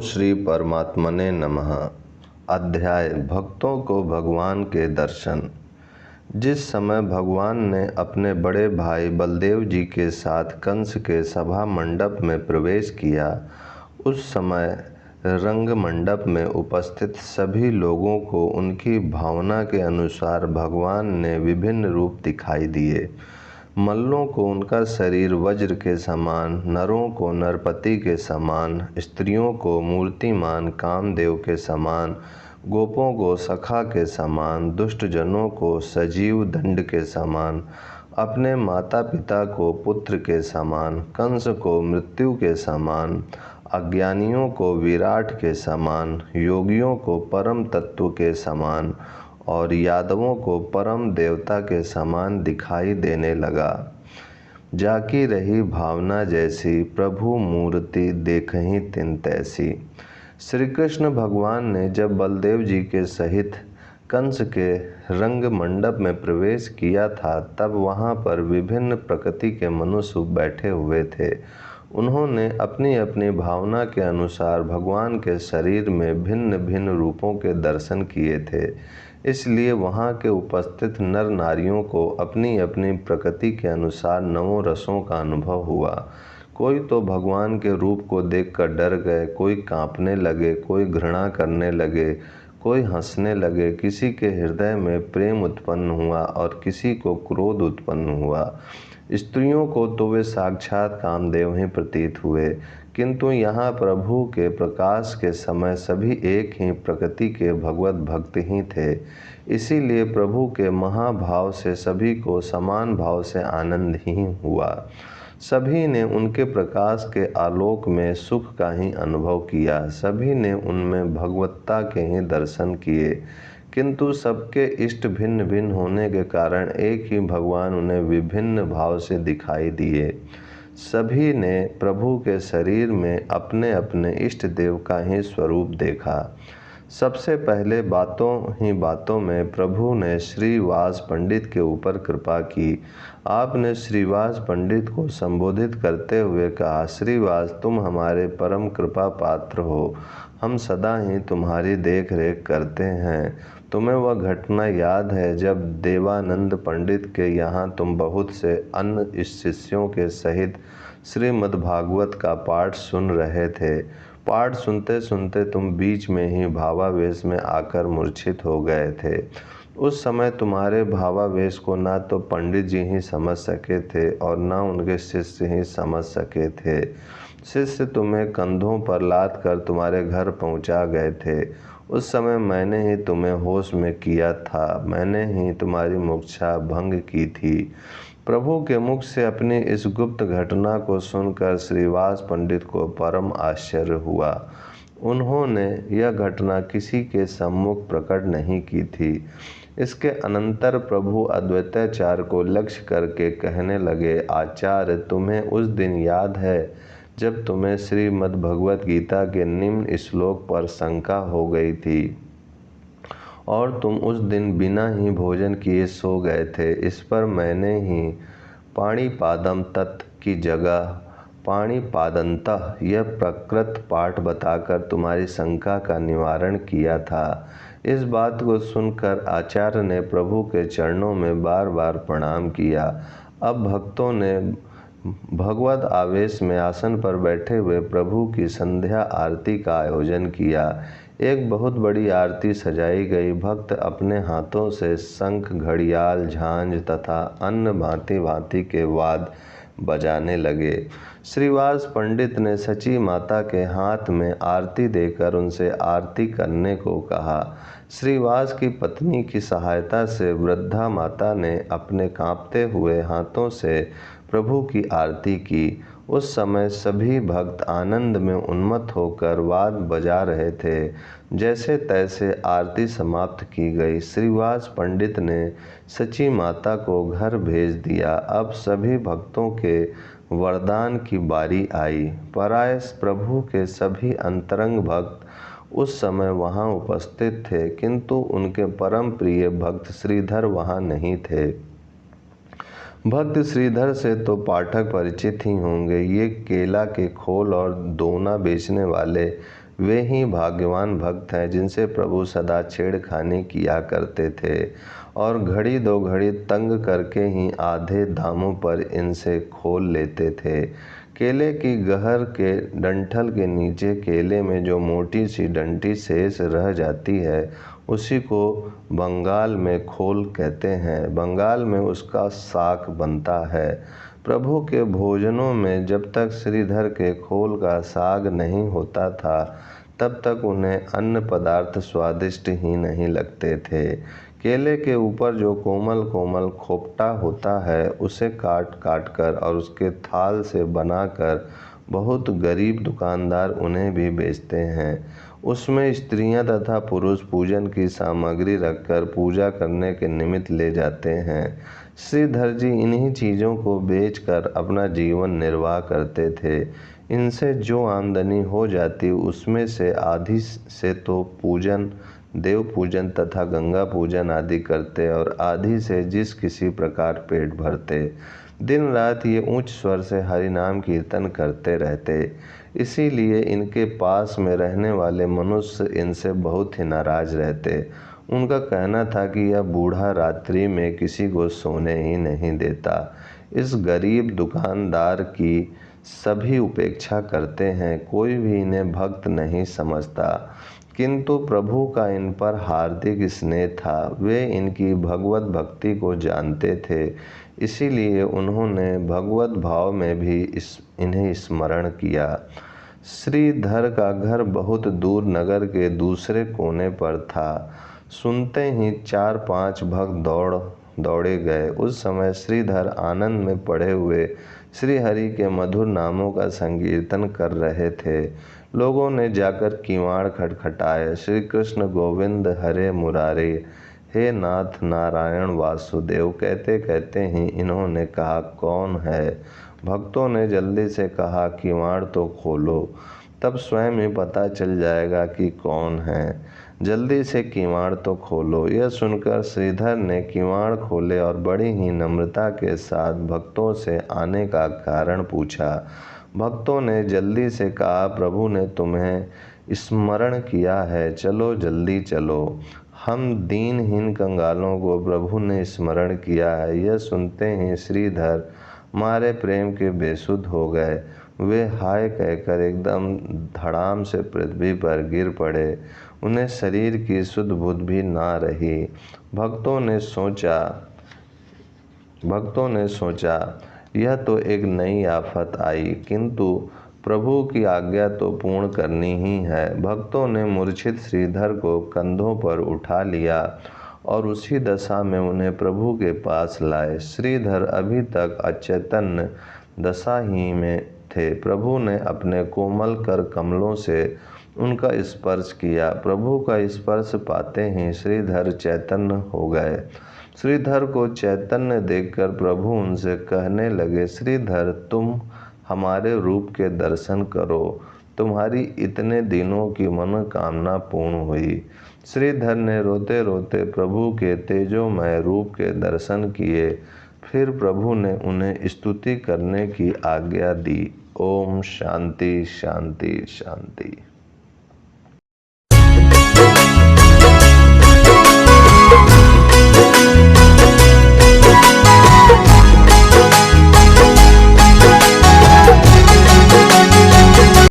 श्री परमात्मने नमः। अध्याय भक्तों को भगवान के दर्शन। जिस समय भगवान ने अपने बड़े भाई बलदेव जी के साथ कंस के सभा मंडप में प्रवेश किया, उस समय रंग मंडप में उपस्थित सभी लोगों को उनकी भावना के अनुसार भगवान ने विभिन्न रूप दिखाई दिए। मल्लों को उनका शरीर वज्र के समान, नरों को नरपति के समान, स्त्रियों को मूर्तिमान कामदेव के समान, गोपों को सखा के समान, दुष्ट जनों को सजीव दंड के समान, अपने माता पिता को पुत्र के समान, कंस को मृत्यु के समान, अज्ञानियों को विराट के समान, योगियों को परम तत्व के समान और यादवों को परम देवता के समान दिखाई देने लगा। जाकी रही भावना जैसी, प्रभु मूर्ति देखहीं तिन तैसी। श्री कृष्ण भगवान ने जब बलदेव जी के सहित कंस के रंग मंडप में प्रवेश किया था, तब वहाँ पर विभिन्न प्रकृति के मनुष्य बैठे हुए थे। उन्होंने अपनी अपनी भावना के अनुसार भगवान के शरीर में भिन्न भिन्न रूपों के दर्शन किए थे। इसलिए वहाँ के उपस्थित नर नारियों को अपनी अपनी प्रकृति के अनुसार नवों रसों का अनुभव हुआ। कोई तो भगवान के रूप को देखकर डर गए, कोई कांपने लगे, कोई घृणा करने लगे, कोई हंसने लगे, किसी के हृदय में प्रेम उत्पन्न हुआ और किसी को क्रोध उत्पन्न हुआ। स्त्रियों को तो वे साक्षात कामदेव ही प्रतीत हुए, किंतु यहाँ प्रभु के प्रकाश के समय सभी एक ही प्रकृति के भगवत भक्त ही थे। इसीलिए प्रभु के महाभाव से सभी को समान भाव से आनंद ही हुआ। सभी ने उनके प्रकाश के आलोक में सुख का ही अनुभव किया, सभी ने उनमें भगवत्ता के ही दर्शन किए, किंतु सबके इष्ट भिन्न भिन्न होने के कारण एक ही भगवान उन्हें विभिन्न भाव से दिखाई दिए। सभी ने प्रभु के शरीर में अपने अपने इष्ट देव का ही स्वरूप देखा। सबसे पहले बातों में प्रभु ने श्रीवास पंडित के ऊपर कृपा की। आपने श्रीवास पंडित को संबोधित करते हुए कहा, श्रीवास, तुम हमारे परम कृपा पात्र हो, हम सदा ही तुम्हारी देख रेख करते हैं। तुम्हें वह घटना याद है जब देवानंद पंडित के यहाँ तुम बहुत से अन्य शिष्यों के सहित श्रीमद्भागवत का पाठ सुन रहे थे। पाठ सुनते सुनते तुम बीच में ही भावावेश में आकर मूर्छित हो गए थे। उस समय तुम्हारे भावावेश को ना तो पंडित जी ही समझ सके थे और ना उनके शिष्य ही समझ सके थे। शिष्य तुम्हें कंधों पर लाद कर तुम्हारे घर पहुंचा गए थे। उस समय मैंने ही तुम्हें होश में किया था, मैंने ही तुम्हारी मूर्छा भंग की थी। प्रभु के मुख से अपनी इस गुप्त घटना को सुनकर श्रीवास पंडित को परम आश्चर्य हुआ। उन्होंने यह घटना किसी के सम्मुख प्रकट नहीं की थी। इसके अनंतर प्रभु अद्वैताचार्य को लक्ष्य करके कहने लगे, आचार्य, तुम्हें उस दिन याद है जब तुम्हें श्रीमद् भगवत गीता के निम्न श्लोक पर शंका हो गई थी और तुम उस दिन बिना ही भोजन किए सो गए थे। इस पर मैंने ही पाणिपादम तत् की जगह पाणिपादंतः यह प्रकृत पाठ बताकर तुम्हारी शंका का निवारण किया था। इस बात को सुनकर आचार्य ने प्रभु के चरणों में बार बार प्रणाम किया। अब भक्तों ने भगवत आवेश में आसन पर बैठे हुए प्रभु की संध्या आरती का आयोजन किया। एक बहुत बड़ी आरती सजाई गई। भक्त अपने हाथों से शंख, घड़ियाल, झांझ तथा अन्य भांति भांति के वाद्य बजाने लगे। श्रीवास पंडित ने सची माता के हाथ में आरती देकर उनसे आरती करने को कहा। श्रीवास की पत्नी की सहायता से वृद्धा माता ने अपने कांपते हुए हाथों से प्रभु की आरती की। उस समय सभी भक्त आनंद में उन्मत्त होकर वाद्य बजा रहे थे। जैसे तैसे आरती समाप्त की गई। श्रीवास पंडित ने सची माता को घर भेज दिया। अब सभी भक्तों के वरदान की बारी आई। पराय प्रभु के सभी अंतरंग भक्त उस समय वहाँ उपस्थित थे, किंतु उनके परम प्रिय भक्त श्रीधर वहाँ नहीं थे। भक्त श्रीधर से तो पाठक परिचित ही होंगे। ये केला के खोल और दोना बेचने वाले वे ही भाग्यवान भक्त हैं जिनसे प्रभु सदा छेड़खानी किया करते थे और घड़ी दो घड़ी तंग करके ही आधे दामों पर इनसे खोल लेते थे। केले की गहर के डंठल के नीचे केले में जो मोटी सी डंठी शेष रह जाती है उसी को बंगाल में खोल कहते हैं। बंगाल में उसका साग बनता है। प्रभु के भोजनों में जब तक श्रीधर के खोल का साग नहीं होता था तब तक उन्हें अन्य पदार्थ स्वादिष्ट ही नहीं लगते थे। केले के ऊपर जो कोमल कोमल खोपटा होता है उसे काट काट कर और उसके थाल से बनाकर बहुत गरीब दुकानदार उन्हें भी बेचते हैं। उसमें स्त्रियां तथा पुरुष पूजन की सामग्री रखकर पूजा करने के निमित्त ले जाते हैं। श्रीधर जी इन्हीं चीज़ों को बेचकर अपना जीवन निर्वाह करते थे। इनसे जो आमदनी हो जाती उसमें से आधी से तो पूजन, देव पूजन तथा गंगा पूजन आदि करते और आधी से जिस किसी प्रकार पेट भरते। दिन रात ये ऊंच स्वर से हरि नाम कीर्तन करते रहते। इसीलिए इनके पास में रहने वाले मनुष्य इनसे बहुत ही नाराज रहते। उनका कहना था कि यह बूढ़ा रात्रि में किसी को सोने ही नहीं देता। इस गरीब दुकानदार की सभी उपेक्षा करते हैं, कोई भी इन्हें भक्त नहीं समझता। किंतु प्रभु का इन पर हार्दिक स्नेह था। वे इनकी भगवत भक्ति को जानते थे, इसीलिए उन्होंने भगवत भाव में भी इन्हें स्मरण किया। श्रीधर का घर बहुत दूर नगर के दूसरे कोने पर था। सुनते ही 4-5 भक्त दौड़े गए। उस समय श्रीधर आनंद में पड़े हुए श्री हरि के मधुर नामों का संकीर्तन कर रहे थे। लोगों ने जाकर किवाड़ खटखटाए। श्री कृष्ण गोविंद हरे मुरारे, हे नाथ नारायण वासुदेव कहते कहते ही इन्होंने कहा, कौन है? भक्तों ने जल्दी से कहा, किवाड़ तो खोलो, तब स्वयं ही पता चल जाएगा कि कौन है। जल्दी से किवाड़ तो खोलो। यह सुनकर श्रीधर ने किवाड़ खोले और बड़ी ही नम्रता के साथ भक्तों से आने का कारण पूछा। भक्तों ने जल्दी से कहा, प्रभु ने तुम्हें स्मरण किया है, चलो जल्दी चलो। हम दीनहीन कंगालों को प्रभु ने स्मरण किया है। यह सुनते ही श्रीधर मारे प्रेम के बेसुध हो गए। वे हाय कहकर एकदम धड़ाम से पृथ्वी पर गिर पड़े। उन्हें शरीर की सुध बुध भी ना रही। भक्तों ने सोचा यह तो एक नई आफत आई, किंतु प्रभु की आज्ञा तो पूर्ण करनी ही है। भक्तों ने मूर्छित श्रीधर को कंधों पर उठा लिया और उसी दशा में उन्हें प्रभु के पास लाए। श्रीधर अभी तक अचेतन दशा ही में थे। प्रभु ने अपने कोमल कर कमलों से उनका स्पर्श किया। प्रभु का स्पर्श पाते ही श्रीधर चैतन्य हो गए। श्रीधर को चैतन्य देखकर प्रभु उनसे कहने लगे, श्रीधर तुम हमारे रूप के दर्शन करो, तुम्हारी इतने दिनों की मनोकामना पूर्ण हुई। श्रीधर ने रोते रोते प्रभु के तेजोमय रूप के दर्शन किए। फिर प्रभु ने उन्हें स्तुति करने की आज्ञा दी। ओम शांति शांति शांति।